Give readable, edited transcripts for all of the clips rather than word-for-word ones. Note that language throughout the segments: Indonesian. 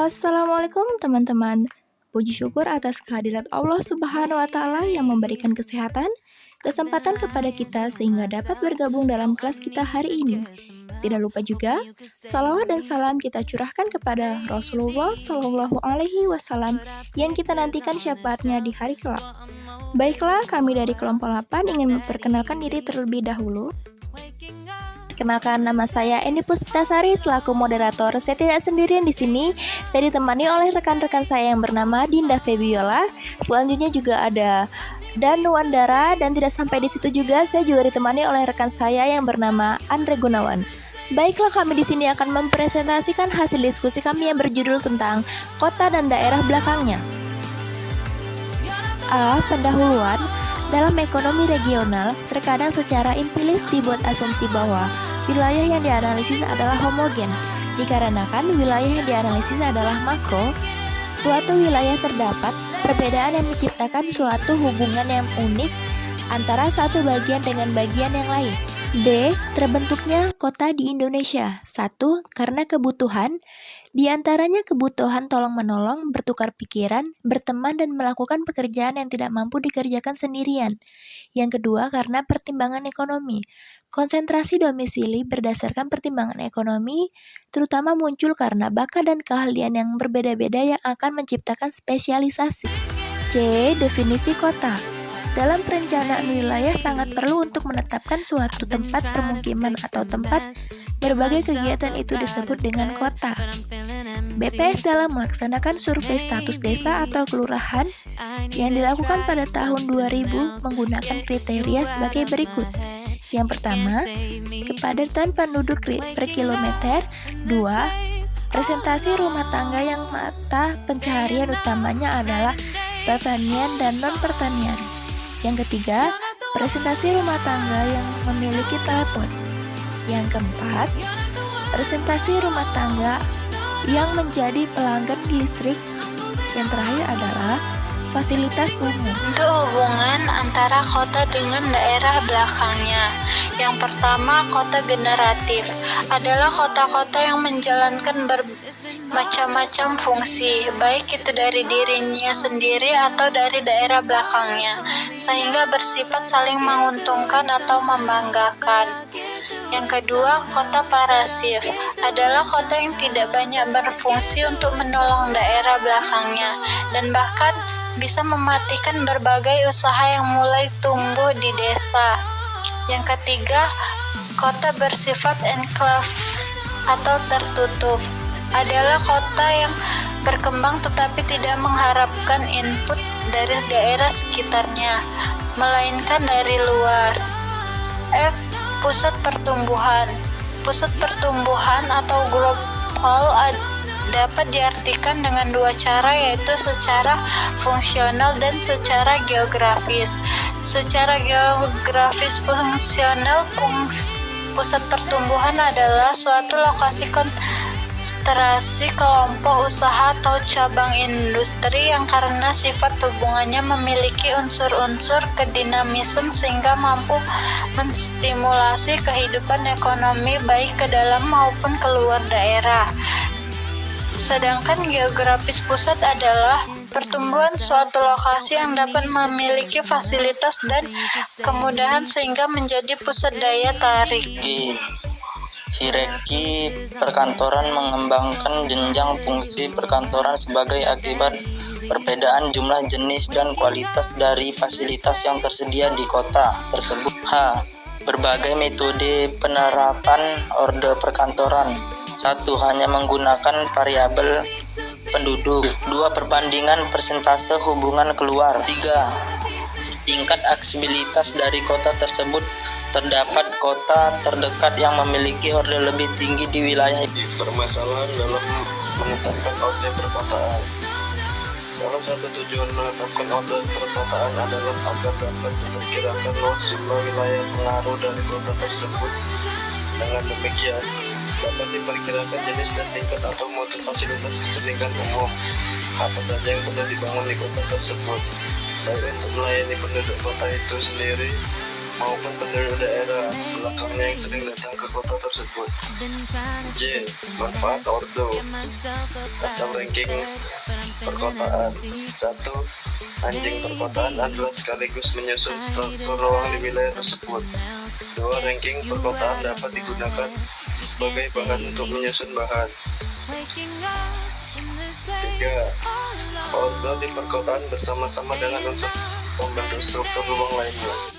Assalamualaikum teman-teman. Puji syukur atas kehadirat Allah Subhanahu wa Ta'ala yang memberikan kesehatan, kesempatan kepada kita sehingga dapat bergabung dalam kelas kita hari ini. Tidak lupa juga, salawat dan salam kita curahkan kepada Rasulullah Shallallahu Alaihi Wasallam yang kita nantikan syafaatnya di hari kelak. Baiklah, kami dari kelompok 8 ingin memperkenalkan diri terlebih dahulu. Kenalkan, nama saya Endi Puspitasari selaku moderator. Saya tidak sendirian di sini. Saya ditemani oleh rekan-rekan saya yang bernama Dinda Febiola. Selanjutnya juga ada Danu Wandara, dan tidak sampai di situ juga, saya juga ditemani oleh rekan saya yang bernama Andre Gunawan. Baiklah, kami di sini akan mempresentasikan hasil diskusi kami yang berjudul tentang kota dan daerah belakangnya. Pendahuluan. Dalam ekonomi regional, terkadang secara empiris dibuat asumsi bahwa wilayah yang dianalisis adalah homogen. Dikarenakan wilayah yang dianalisis adalah makro, suatu wilayah terdapat perbedaan yang menciptakan suatu hubungan yang unik antara satu bagian dengan bagian yang lain. B. Terbentuknya kota di Indonesia. 1. Karena kebutuhan, di antaranya kebutuhan tolong-menolong, bertukar pikiran, berteman, dan melakukan pekerjaan yang tidak mampu dikerjakan sendirian. Yang kedua, karena pertimbangan ekonomi. Konsentrasi domisili berdasarkan pertimbangan ekonomi, terutama muncul karena bakat dan keahlian yang berbeda-beda yang akan menciptakan spesialisasi. C. Definisi kota. Dalam perencanaan wilayah sangat perlu untuk menetapkan suatu tempat permukiman atau tempat berbagai kegiatan itu disebut dengan kota. BPS dalam melaksanakan survei status desa atau kelurahan yang dilakukan pada tahun 2000 menggunakan kriteria sebagai berikut. Yang pertama, kepadatan penduduk per kilometer. 2. Presentasi rumah tangga yang mata pencaharian utamanya adalah pertanian dan non-pertanian. Yang ketiga, presentasi rumah tangga yang memiliki telepon. Yang keempat, presentasi rumah tangga yang menjadi pelanggan listrik. Yang terakhir adalah fasilitas umum. Untuk hubungan antara kota dengan daerah belakangnya. Yang pertama, kota generatif adalah kota-kota yang menjalankan macam-macam fungsi, baik itu dari dirinya sendiri atau dari daerah belakangnya, sehingga bersifat saling menguntungkan atau membanggakan. Yang kedua, kota parasif adalah kota yang tidak banyak berfungsi untuk menolong daerah belakangnya, dan bahkan bisa mematikan berbagai usaha yang mulai tumbuh di desa. Yang ketiga, kota bersifat enklave atau tertutup adalah kota yang berkembang tetapi tidak mengharapkan input dari daerah sekitarnya, melainkan dari luar. F. Pusat pertumbuhan. Pusat pertumbuhan atau global dapat diartikan dengan dua cara, yaitu secara fungsional dan secara geografis. Secara geografis fungsional, pusat pertumbuhan adalah suatu lokasi konsentrasi kelompok usaha atau cabang industri yang karena sifat hubungannya memiliki unsur-unsur kedinamisan sehingga mampu menstimulasi kehidupan ekonomi baik ke dalam maupun keluar daerah. Sedangkan geografis pusat adalah pertumbuhan suatu lokasi yang dapat memiliki fasilitas dan kemudahan sehingga menjadi pusat daya tarik. Hierarki perkantoran mengembangkan jenjang fungsi perkantoran sebagai akibat perbedaan jumlah jenis dan kualitas dari fasilitas yang tersedia di kota tersebut. H. Berbagai metode penerapan orde perkantoran. 1. Hanya menggunakan variabel penduduk. 2. Perbandingan persentase hubungan keluar. 3. Tingkat aksesibilitas dari kota tersebut. Terdapat kota terdekat yang memiliki orde lebih tinggi di wilayah. Permasalahan dalam menetapkan orde perkotaan. Salah satu tujuan menetapkan orde perkotaan adalah agar dapat diperkirakan luas jumlah wilayah pengaruh dari kota tersebut. Dengan demikian, dapat diperkirakan jenis dan tingkat atau mutu fasilitas kepentingan umum apa saja yang perlu dibangun di kota tersebut, baik untuk melayani penduduk kota itu sendiri maupun penduduk daerah belakangnya yang sering datang ke kota tersebut. J. Manfaat ordo atau ranking perkotaan. 1. Anjing perkotaan adalah sekaligus menyusun struktur ruang di wilayah tersebut. 2. Ranking perkotaan dapat digunakan sebagai bahan untuk menyusun bahan. 3. Ordo di perkotaan bersama-sama dengan unsur pembentuk struktur ruang lainnya.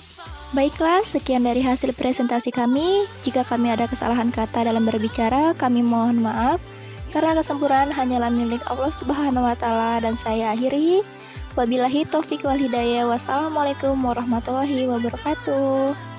Baiklah, sekian dari hasil presentasi kami. Jika kami ada kesalahan kata dalam berbicara, kami mohon maaf. Karena kesempurnaan hanyalah milik Allah Subhanahu wa Ta'ala, dan saya akhiri. Wabillahi taufiq wal hidayah. Wassalamualaikum warahmatullahi wabarakatuh.